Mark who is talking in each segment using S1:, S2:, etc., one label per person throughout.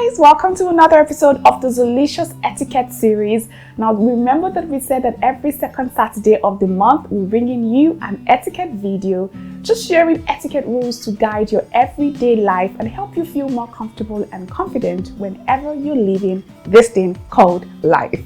S1: guys, welcome to another episode of the Zeelicious Etiquette series. Now remember that we said that every second Saturday of the month we're bringing you an etiquette video, just sharing etiquette rules to guide your everyday life and help you feel more comfortable and confident whenever you're living this thing called life.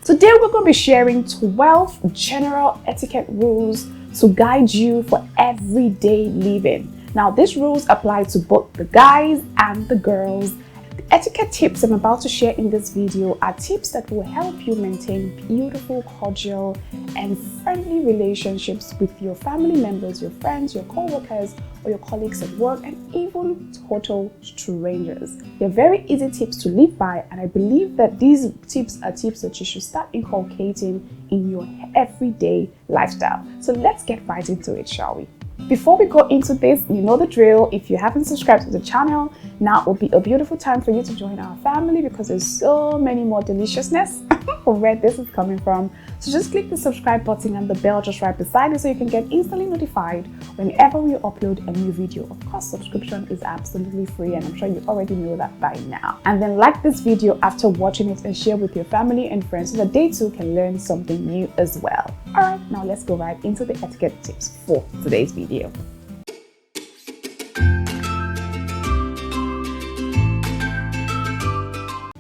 S1: Today we're going to be sharing 12 general etiquette rules to guide you for everyday living. Now, these rules apply to both the guys and the girls. The etiquette tips I'm about to share in this video are tips that will help you maintain beautiful, cordial, and friendly relationships with your family members, your friends, your co-workers, or your colleagues at work, and even total strangers. They're very easy tips to live by, and I believe that these tips are tips that you should start inculcating in your everyday lifestyle. So let's get right into it, shall we? Before we go into this, you know the drill. If you haven't subscribed to the channel, now will be a beautiful time for you to join our family because there's so many more deliciousness from where this is coming from. So just click the subscribe button and the bell just right beside it so you can get instantly notified whenever we upload a new video. Of course, subscription is absolutely free and I'm sure you already know that by now. And then like this video after watching it and share with your family and friends so that they too can learn something new as well. Alright, now let's go right into the etiquette tips for today's video.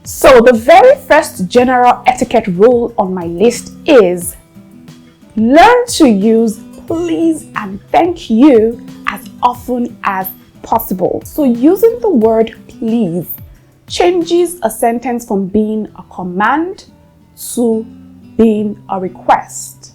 S1: So the very first general etiquette rule on my list is learn to use please and thank you as often as possible. So using the word please changes a sentence from being a command to being a request.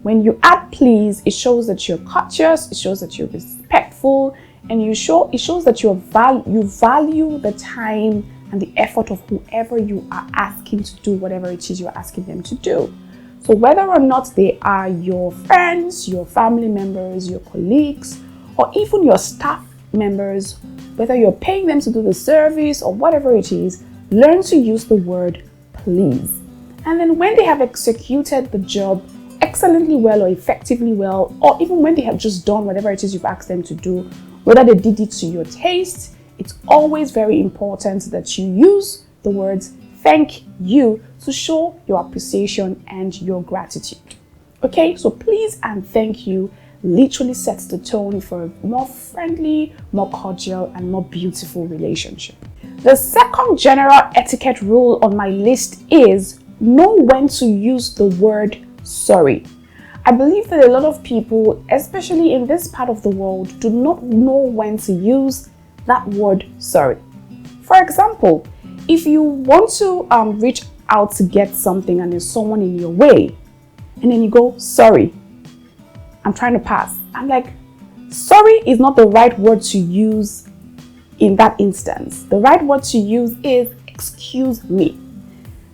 S1: When you add please, it shows that you're courteous, it shows that you're respectful, and it shows that you value the time and the effort of whoever you are asking to do whatever it is you're asking them to do. So whether or not they are your friends, your family members, your colleagues, or even your staff members, whether you're paying them to do the service or whatever it is, learn to use the word please. And then when they have executed the job excellently well or effectively well, or even when they have just done whatever it is you've asked them to do, whether they did it to your taste, it's always very important that you use the words thank you to show your appreciation and your gratitude. Okay, so please and thank you literally sets the tone for a more friendly, more cordial, and more beautiful relationship. The second general etiquette rule on my list is know when to use the word sorry. I believe that a lot of people, especially in this part of the world, do not know when to use that word sorry. For example, if you want to reach out to get something and there's someone in your way, and then you go, sorry, I'm trying to pass. I'm like, sorry is not the right word to use in that instance. The right word to use is excuse me.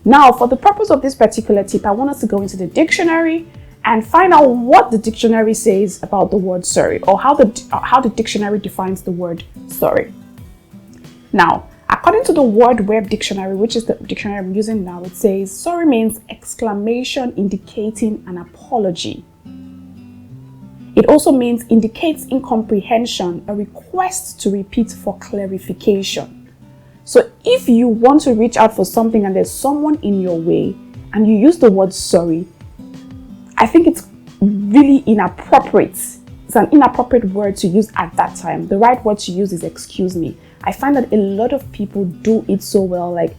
S1: Now, for the purpose of this particular tip, I want us to go into the dictionary and find out what the dictionary says about the word sorry, or how the dictionary defines the word sorry. Now, according to the Word Web Dictionary, which is the dictionary I'm using now, it says sorry means exclamation indicating an apology. It also means indicates incomprehension, a request to repeat for clarification. So if you want to reach out for something and there's someone in your way and you use the word sorry, I think it's really inappropriate. It's an inappropriate word to use at that time. The right word to use is excuse me. I find that a lot of people do it so well. Like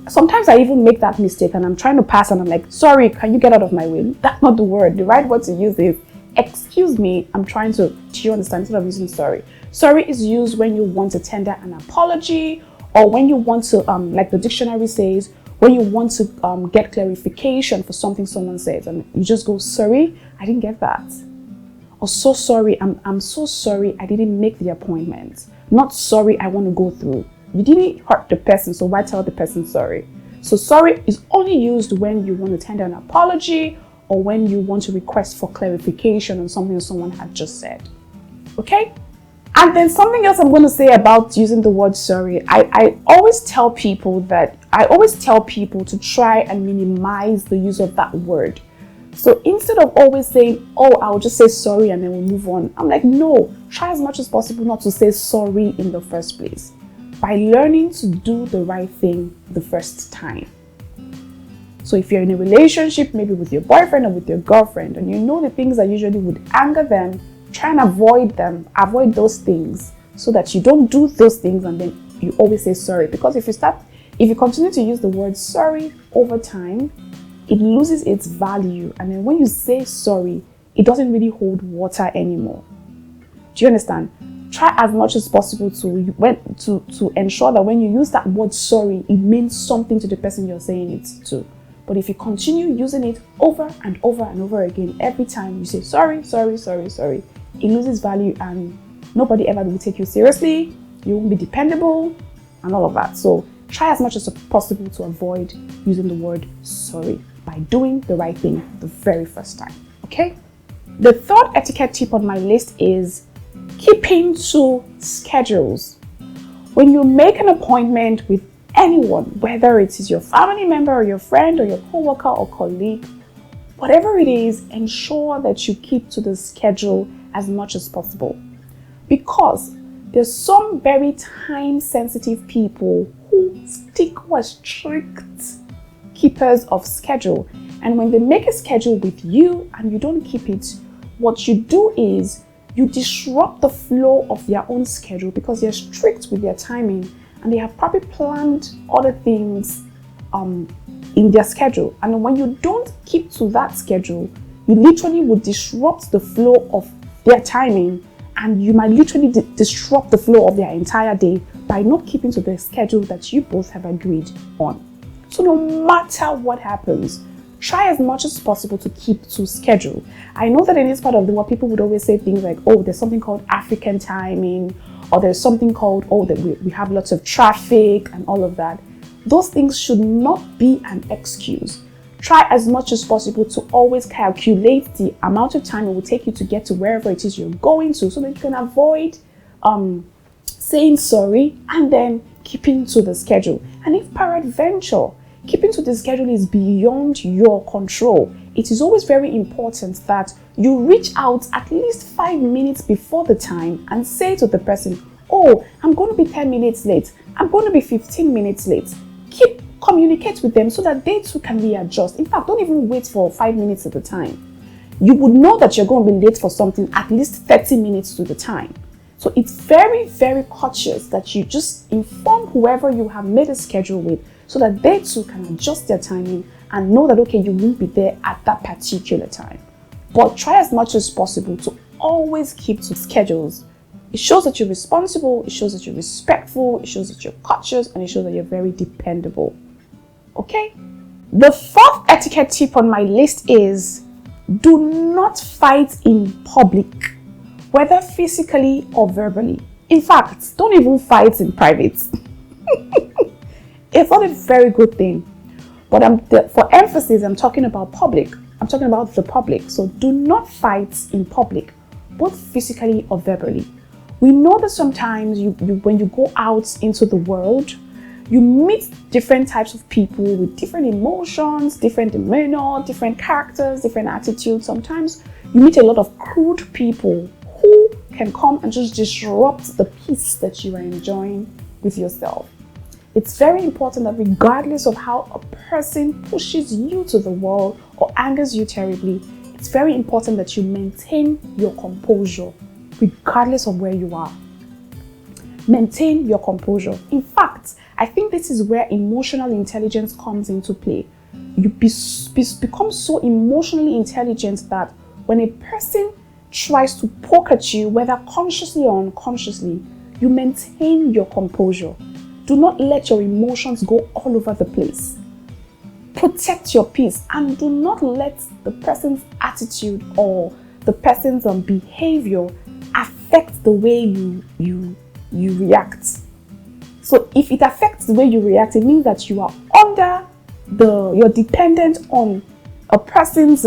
S1: sometimes I even make that mistake and I'm trying to pass and I'm like, sorry, can you get out of my way? That's not the word. The right word to use is excuse me. I'm trying to, do you understand? Instead of using sorry. Sorry is used when you want to tender an apology, or when you want to, like the dictionary says, when you want to get clarification for something someone says and you just go, sorry, I didn't get that. Or so sorry, I'm so sorry I didn't make the appointment. Not sorry, I want to go through. You didn't hurt the person, so why tell the person sorry? So sorry is only used when you want to tender an apology or when you want to request for clarification on something someone had just said. Okay? And then something else I'm going to say about using the word sorry. I always tell people to try and minimize the use of that word. So instead of always saying, oh, I'll just say sorry and then we'll move on. I'm like, no, try as much as possible not to say sorry in the first place. by learning to do the right thing the first time. So if you're in a relationship, maybe with your boyfriend or with your girlfriend, and you know the things that usually would anger them, try and avoid them. Avoid those things so that you don't do those things and then you always say sorry. Because if you continue to use the word sorry over time, it loses its value. And then when you say sorry, it doesn't really hold water anymore. Do you understand? Try as much as possible to ensure that when you use that word sorry, it means something to the person you're saying it to. But if you continue using it over and over and over again, every time you say sorry, sorry, sorry, sorry, it loses value and nobody ever will take you seriously. You won't be dependable and all of that. So try as much as possible to avoid using the word sorry by doing the right thing the very first time. Okay? The third etiquette tip on my list is keeping to schedules. When you make an appointment with anyone, whether it is your family member or your friend or your coworker or colleague, whatever it is, ensure that you keep to the schedule as much as possible. Because there's some very time-sensitive people who are strict keepers of schedule. And when they make a schedule with you and you don't keep it, what you do is you disrupt the flow of their own schedule because they're strict with their timing and they have probably planned other things in their schedule. And when you don't keep to that schedule, you literally would disrupt the flow of their timing and you might literally disrupt the flow of their entire day by not keeping to the schedule that you both have agreed on. So no matter what happens, try as much as possible to keep to schedule. I know that in this part of the world, people would always say things like, oh, there's something called African timing, or there's something called, oh, that we have lots of traffic and all of that. Those things should not be an excuse. Try as much as possible to always calculate the amount of time it will take you to get to wherever it is you're going to so that you can avoid saying sorry and then keeping to the schedule. And if peradventure, keeping to the schedule is beyond your control, it is always very important that you reach out at least 5 minutes before the time and say to the person, oh, I'm going to be 10 minutes late. I'm going to be 15 minutes late. Communicate with them so that they too can readjust. In fact, don't even wait for 5 minutes at a time. You would know that you're going to be late for something at least 30 minutes to the time. So it's very, very cautious that you just inform whoever you have made a schedule with so that they too can adjust their timing and know that, okay, you won't be there at that particular time. But try as much as possible to always keep to schedules. It shows that you're responsible, it shows that you're respectful, it shows that you're cautious, and it shows that you're very dependable. Okay? The fourth etiquette tip on my list is do not fight in public, whether physically or verbally. In fact, don't even fight in private. It's not a very good thing. But for emphasis, I'm talking about public. I'm talking about the public. So do not fight in public, both physically or verbally. We know that sometimes when you go out into the world, you meet different types of people with different emotions, different demeanor, different characters, different attitudes. Sometimes you meet a lot of crude people who can come and just disrupt the peace that you are enjoying with yourself. It's very important that regardless of how a person pushes you to the wall or angers you terribly, it's very important that you maintain your composure regardless of where you are. Maintain your composure. In fact, I think this is where emotional intelligence comes into play. You become so emotionally intelligent that when a person tries to poke at you, whether consciously or unconsciously, you maintain your composure. Do not let your emotions go all over the place. Protect your peace and do not let the person's attitude or the person's behavior affect the way you react. So if it affects the way you react, it means that you are you're dependent on a person's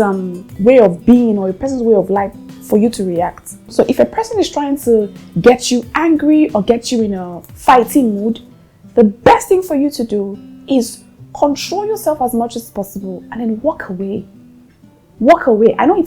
S1: way of being or a person's way of life for you to react. So if a person is trying to get you angry or get you in a fighting mood, the best thing for you to do is control yourself as much as possible and then walk away. Walk away. I know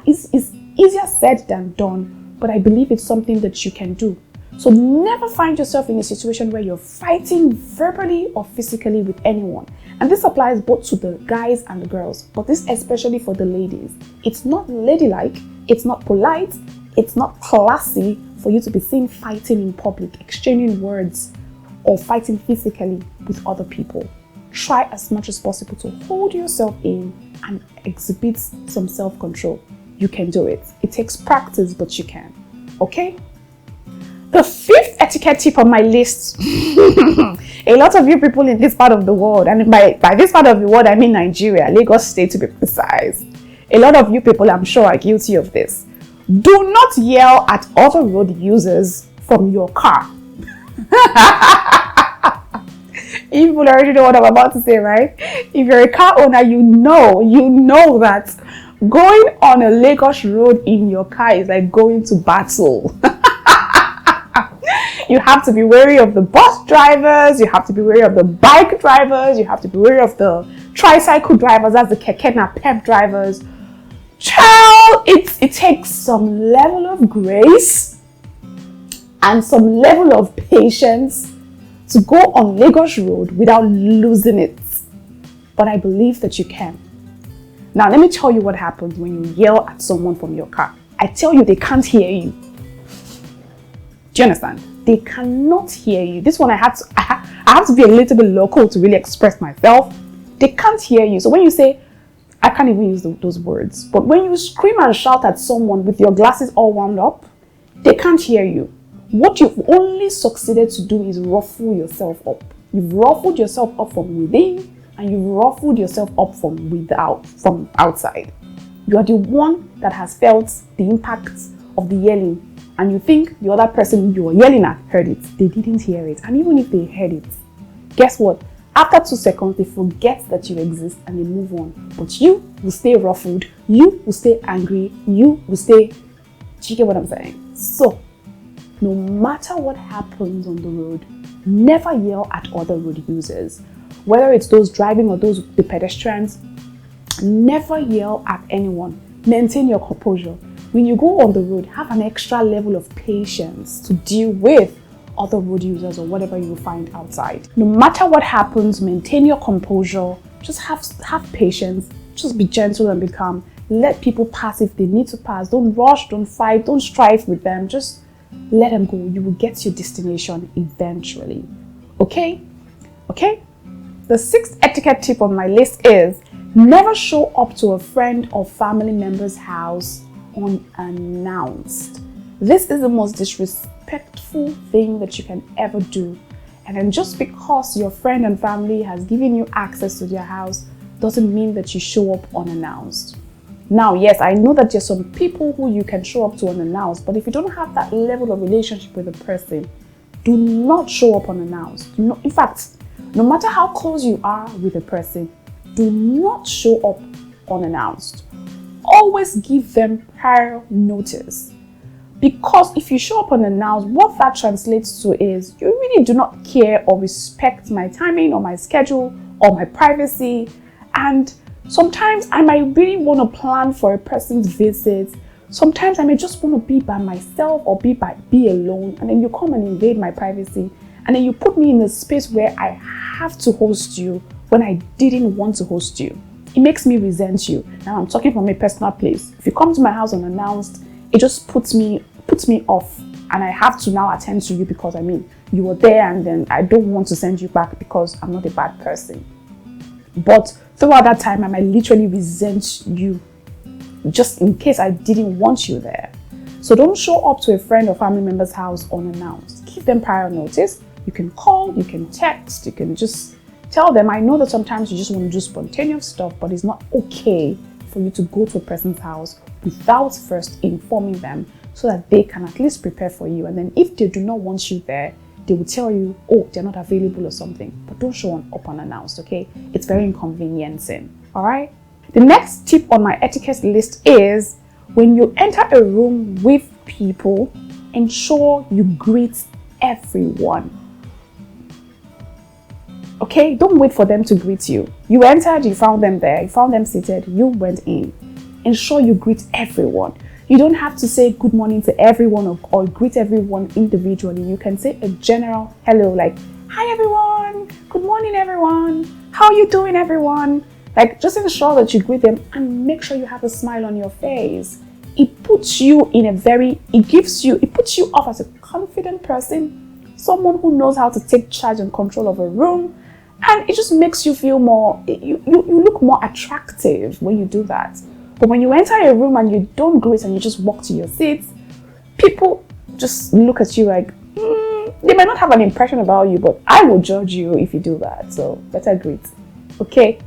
S1: it's easier said than done, but I believe it's something that you can do. So never find yourself in a situation where you're fighting verbally or physically with anyone. And this applies both to the guys and the girls, but this especially for the ladies. It's not ladylike, it's not polite, it's not classy for you to be seen fighting in public, exchanging words, or fighting physically with other people. Try as much as possible to hold yourself in and exhibit some self-control. You can do it. It takes practice, but you can. Okay? The fifth etiquette tip on my list. A lot of you people in this part of the world, and by this part of the world, I mean Nigeria, Lagos State to be precise. A lot of you people, I'm sure, are guilty of this. Do not yell at other road users from your car. You people already know what I'm about to say, right? If you're a car owner, you know that going on a Lagos road in your car is like going to battle. You have to be wary of the bus drivers, you have to be wary of the bike drivers, you have to be wary of the tricycle drivers, that's the keke napep drivers. Child, it takes some level of grace and some level of patience to go on Lagos Road without losing it. But I believe that you can. Now, let me tell you what happens when you yell at someone from your car. I tell you, they can't hear you. Do you understand? They cannot hear you. This one I have to be a little bit local to really express myself. They can't hear you. So when you say, I can't even use those words, but when you scream and shout at someone with your glasses all wound up, they can't hear you. What you've only succeeded to do is ruffle yourself up. You've ruffled yourself up from within, and you've ruffled yourself up from outside. You are the one that has felt the impact of the yelling, and you think the other person you were yelling at heard it. They didn't hear it. And even if they heard it, guess what? After 2 seconds, they forget that you exist and they move on. But you will stay ruffled. You will stay angry. You will stay... Do you get what I'm saying? So, no matter what happens on the road, never yell at other road users. Whether it's those driving or the pedestrians, never yell at anyone. Maintain your composure. When you go on the road, have an extra level of patience to deal with other road users or whatever you find outside. No matter what happens, maintain your composure. Just have patience. Just be gentle and be calm. Let people pass if they need to pass. Don't rush, don't fight, don't strive with them. Just let them go. You will get to your destination eventually. Okay? Okay? The sixth etiquette tip on my list is never show up to a friend or family member's house unannounced. This is the most disrespectful thing that you can ever do. And then just because your friend and family has given you access to their house doesn't mean that you show up unannounced. Now, yes, I know that there's some people who you can show up to unannounced, but if you don't have that level of relationship with a person, do not show up unannounced. In fact, no matter how close you are with a person, do not show up unannounced. Always give them prior notice. Because if you show up unannounced, what that translates to is you really do not care or respect my timing or my schedule or my privacy. And sometimes I might really want to plan for a person's visit. Sometimes I may just want to be by myself or be alone. And then you come and invade my privacy. And then you put me in a space where I have to host you when I didn't want to host you. It makes me resent you. Now I'm talking from a personal place. If you come to my house unannounced, it just puts me off, and I have to now attend to you because you were there, and then I don't want to send you back because I'm not a bad person. But throughout that time, I might literally resent you just in case I didn't want you there. So don't show up to a friend or family member's house unannounced. Give them prior notice. You can call, you can text, you can just tell them, I know that sometimes you just want to do spontaneous stuff, but it's not okay for you to go to a person's house without first informing them so that they can at least prepare for you. And then if they do not want you there, they will tell you, oh, they're not available or something. But don't show up unannounced, okay? It's very inconveniencing, all right? The next tip on my etiquette list is when you enter a room with people, ensure you greet everyone. Okay, don't wait for them to greet you. You entered, you found them there, you found them seated, you went in. Ensure you greet everyone. You don't have to say good morning to everyone or greet everyone individually. You can say a general hello, like, hi everyone, good morning everyone, how are you doing everyone? Like, just ensure that you greet them and make sure you have a smile on your face. It puts you off as a confident person, someone who knows how to take charge and control of a room, and it just makes you feel more, you look more attractive when you do that. But when you enter a room and you don't greet and you just walk to your seats, people just look at you like, they might not have an impression about you, but I will judge you if you do that. So better greet, okay?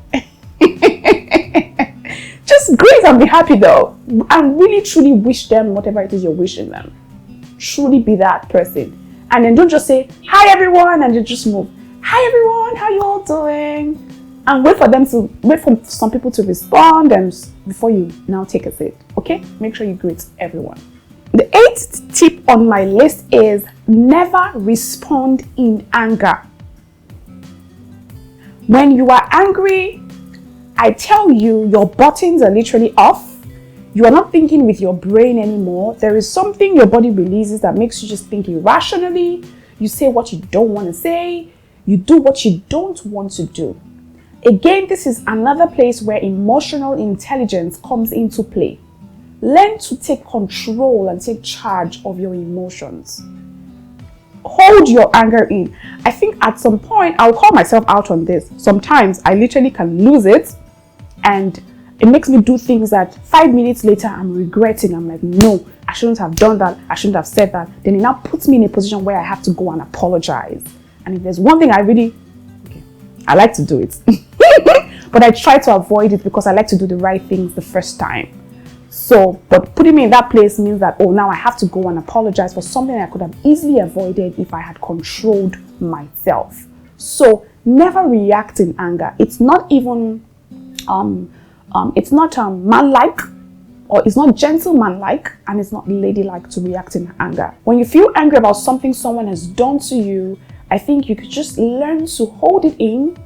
S1: Just greet and be happy though, and really truly wish them whatever it is you're wishing them. Truly be that person, and then don't just say hi everyone and you just move. Hi everyone, how you all doing? And wait for some people to respond and before you now take a seat. Okay, make sure you greet everyone. The 8th tip on my list is never respond in anger. When you are angry, I tell you, your buttons are literally off. You are not thinking with your brain anymore. There is something your body releases that makes you just think irrationally. You say what you don't want to say. You do what you don't want to do. Again, this is another place where emotional intelligence comes into play. Learn to take control and take charge of your emotions. Hold your anger in. I think at some point, I'll call myself out on this. Sometimes I literally can lose it and it makes me do things that 5 minutes later I'm regretting. I'm like, no, I shouldn't have done that. I shouldn't have said that. Then it now puts me in a position where I have to go and apologize. And if there's one thing I like to do it. But I try to avoid it because I like to do the right things the first time. So, but putting me in that place means that, oh, now I have to go and apologize for something I could have easily avoided if I had controlled myself. So, never react in anger. It's not even, manlike, or it's not gentlemanlike, and it's not ladylike to react in anger. When you feel angry about something someone has done to you, I think you could just learn to hold it in,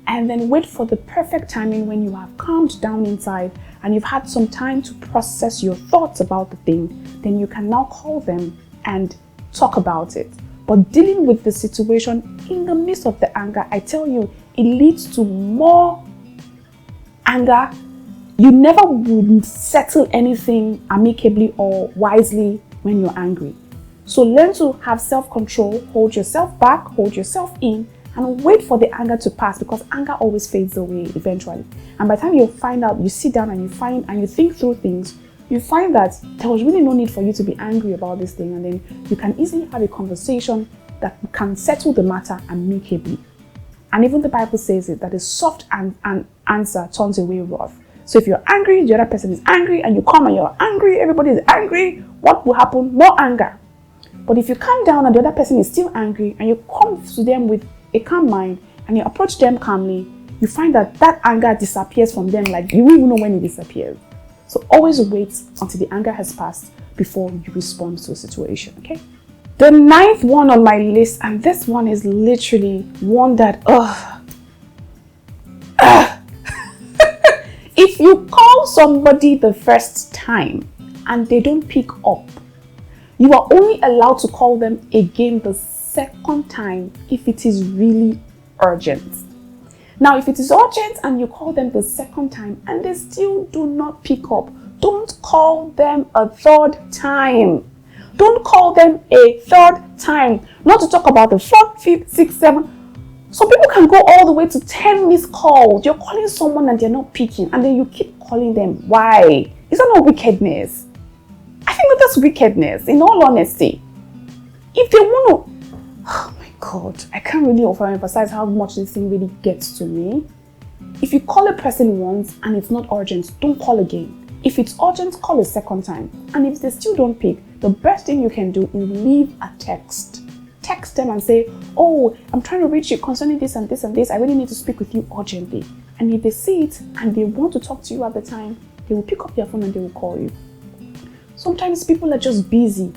S1: and then wait for the perfect timing when you have calmed down inside and you've had some time to process your thoughts about the thing. Then you can now call them and talk about it. But dealing with the situation in the midst of the anger, I tell you, it leads to more anger. You never would settle anything amicably or wisely when you're angry. So learn to have self-control, hold yourself back, hold yourself in, and wait for the anger to pass, because anger always fades away eventually. And by the time you find out, you sit down and you think through things, you find that there was really no need for you to be angry about this thing, and then you can easily have a conversation that can settle the matter amicably. And even the Bible says it, that a soft answer turns away wrath. So if you're angry, the other person is angry, and you come and you're angry, everybody is angry, what will happen? More anger. But if you calm down and the other person is still angry, and you come to them with a calm mind and you approach them calmly, you find that anger disappears from them, like you won't even know when it disappears. So always wait until the anger has passed before you respond to a situation, okay? The 9th one on my list, and this one is literally one that, if you call somebody the first time and they don't pick up, you are only allowed to call them again the second time if it is really urgent. Now, if it is urgent and you call them the second time and they still do not pick up, don't call them a third time. Don't call them a third time. Not to talk about the 4th, 5th, 6th, 7th. Some people can go all the way to 10 missed calls. You're calling someone and they're not picking, and then you keep calling them. Why? Is that not wickedness? I think that that's wickedness, in all honesty. If they want to, oh my God, I can't really overemphasize how much this thing really gets to me. If you call a person once and it's not urgent, don't call again. If it's urgent, call a second time. And if they still don't pick, the best thing you can do is leave a text. Text them and say, oh, I'm trying to reach you concerning this and this and this. I really need to speak with you urgently. And if they see it and they want to talk to you at the time, they will pick up their phone and they will call you. Sometimes people are just busy.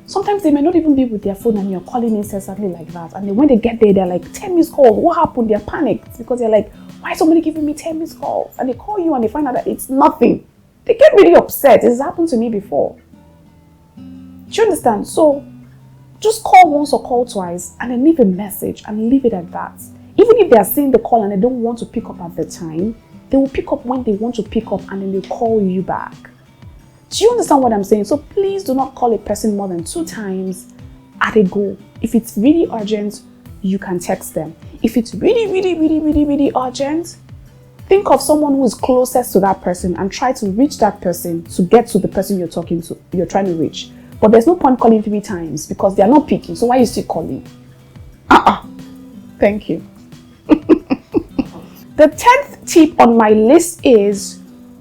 S1: Sometimes they may not even be with their phone and you're calling incessantly like that. And then when they get there, they're like, 10 missed calls. What happened? They're panicked because they're like, why is somebody giving me 10 missed calls? And they call you and they find out that it's nothing. they get really upset. It's happened to me before. Do you understand? So just call once or call twice and then leave a message and leave it at that. Even if they are seeing the call and they don't want to pick up at the time, they will pick up when they want to pick up and then they'll call you back. Do you understand what I'm saying? So please do not call a person more than 2 times at a go. If it's really urgent, you can text them. If it's really urgent, think of someone who is closest to that person and try to reach that person to get to the person you're trying to reach. But there's no point calling 3 times because they are not picking. So why are you still calling? Thank you. The 10th tip on my list is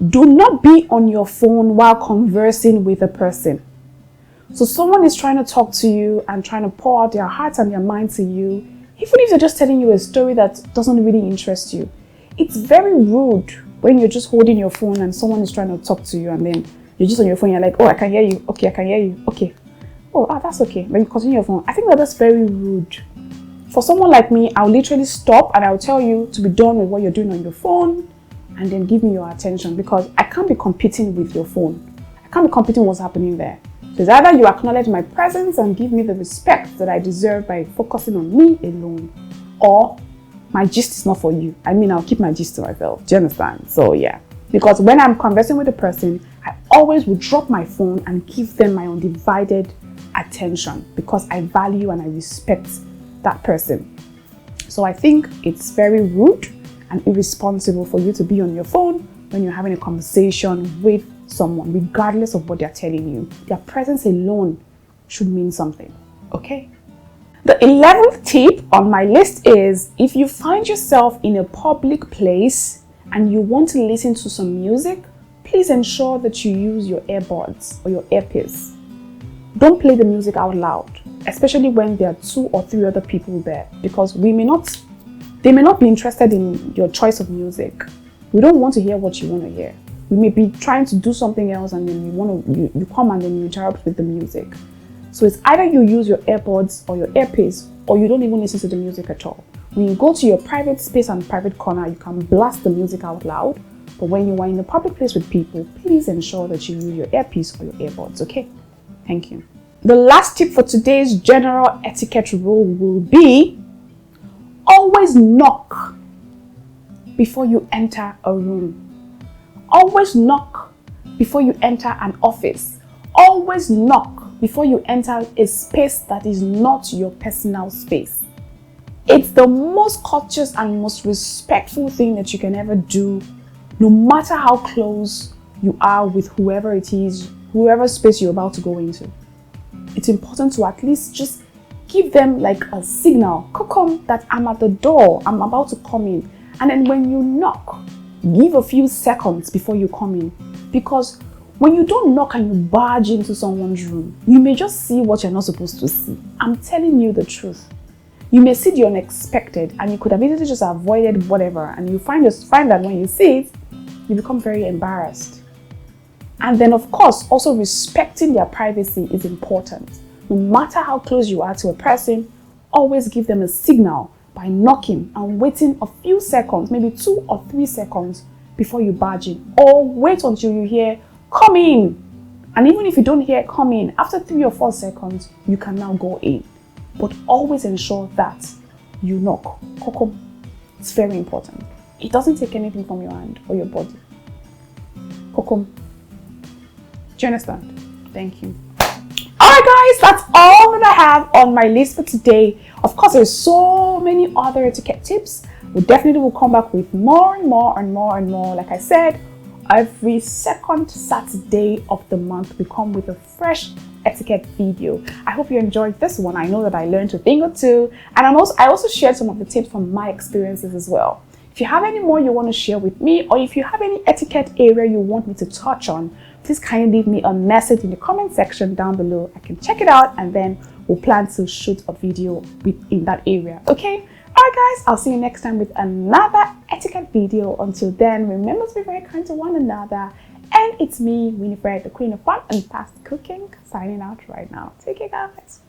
S1: do not be on your phone while conversing with a person. So someone is trying to talk to you and trying to pour out their heart and their mind to you, even if they're just telling you a story that doesn't really interest you. It's very rude when you're just holding your phone and someone is trying to talk to you and then you're just on your phone, you're like, oh, I can hear you. Okay, I can hear you. Okay. Oh, that's okay. Then you continue your phone. I think that's very rude. For someone like me, I'll literally stop and I'll tell you to be done with what you're doing on your phone and then give me your attention because I can't be competing with your phone. I can't be competing with what's happening there. So it's either you acknowledge my presence and give me the respect that I deserve by focusing on me alone, or my gist is not for you. I mean, I'll keep my gist to myself. Do you understand? So yeah, because when I'm conversing with a person, I always will drop my phone and give them my undivided attention because I value and I respect that person. So I think it's very rude and irresponsible for you to be on your phone when you're having a conversation with someone, regardless of what they're telling you. Their presence alone should mean something, okay? The 11th tip on my list is if you find yourself in a public place and you want to listen to some music, please ensure that you use your earbuds or your earpiece. Don't play the music out loud, especially when there are 2 or 3 other people there, because they may not be interested in your choice of music. We don't want to hear what you want to hear. We may be trying to do something else and then you come and then you interrupt with the music. So it's either you use your AirPods or your earpiece or you don't even listen to the music at all. When you go to your private space and private corner, you can blast the music out loud. But when you are in a public place with people, please ensure that you use your earpiece or your AirPods, okay? Thank you. The last tip for today's general etiquette rule will be always knock before you enter a room. Always knock before you enter an office. Always knock before you enter a space that is not your personal space. It's the most courteous and most respectful thing that you can ever do, no matter how close you are with whoever it is, whoever space you're about to go into. It's important to at least just give them like a signal, come, that I'm at the door, I'm about to come in. And then when you knock, give a few seconds before you come in, because when you don't knock and you barge into someone's room, you may just see what you're not supposed to see. I'm telling you the truth. You may see the unexpected and you could have easily just avoided whatever, and you find that when you see it, you become very embarrassed. And then of course, also respecting their privacy is important. No matter how close you are to a person, always give them a signal by knocking and waiting a few seconds, maybe 2 or 3 seconds before you barge in, or wait until you hear, come in. And even if you don't hear come in, after 3 or 4 seconds, you can now go in. But always ensure that you knock. It's very important. It doesn't take anything from your hand or your body. Do you understand? Thank you. Alright guys, that's all that I have on my list for today. Of course, there's so many other etiquette tips. We definitely will come back with more and more and more and more. Like I said, every second Saturday of the month we come with a fresh etiquette video. I hope you enjoyed this one. I know that I learned a thing or two, and I also shared some of the tips from my experiences as well. If you have any more you want to share with me, or if you have any etiquette area you want me to touch on, please kindly leave me a message in the comment section down below. I can check it out and then we'll plan to shoot a video in that area. Okay? Alright guys, I'll see you next time with another etiquette video. Until then, remember to be very kind to one another. And it's me, Winnie, the queen of fun and fast cooking, signing out right now. Take care guys.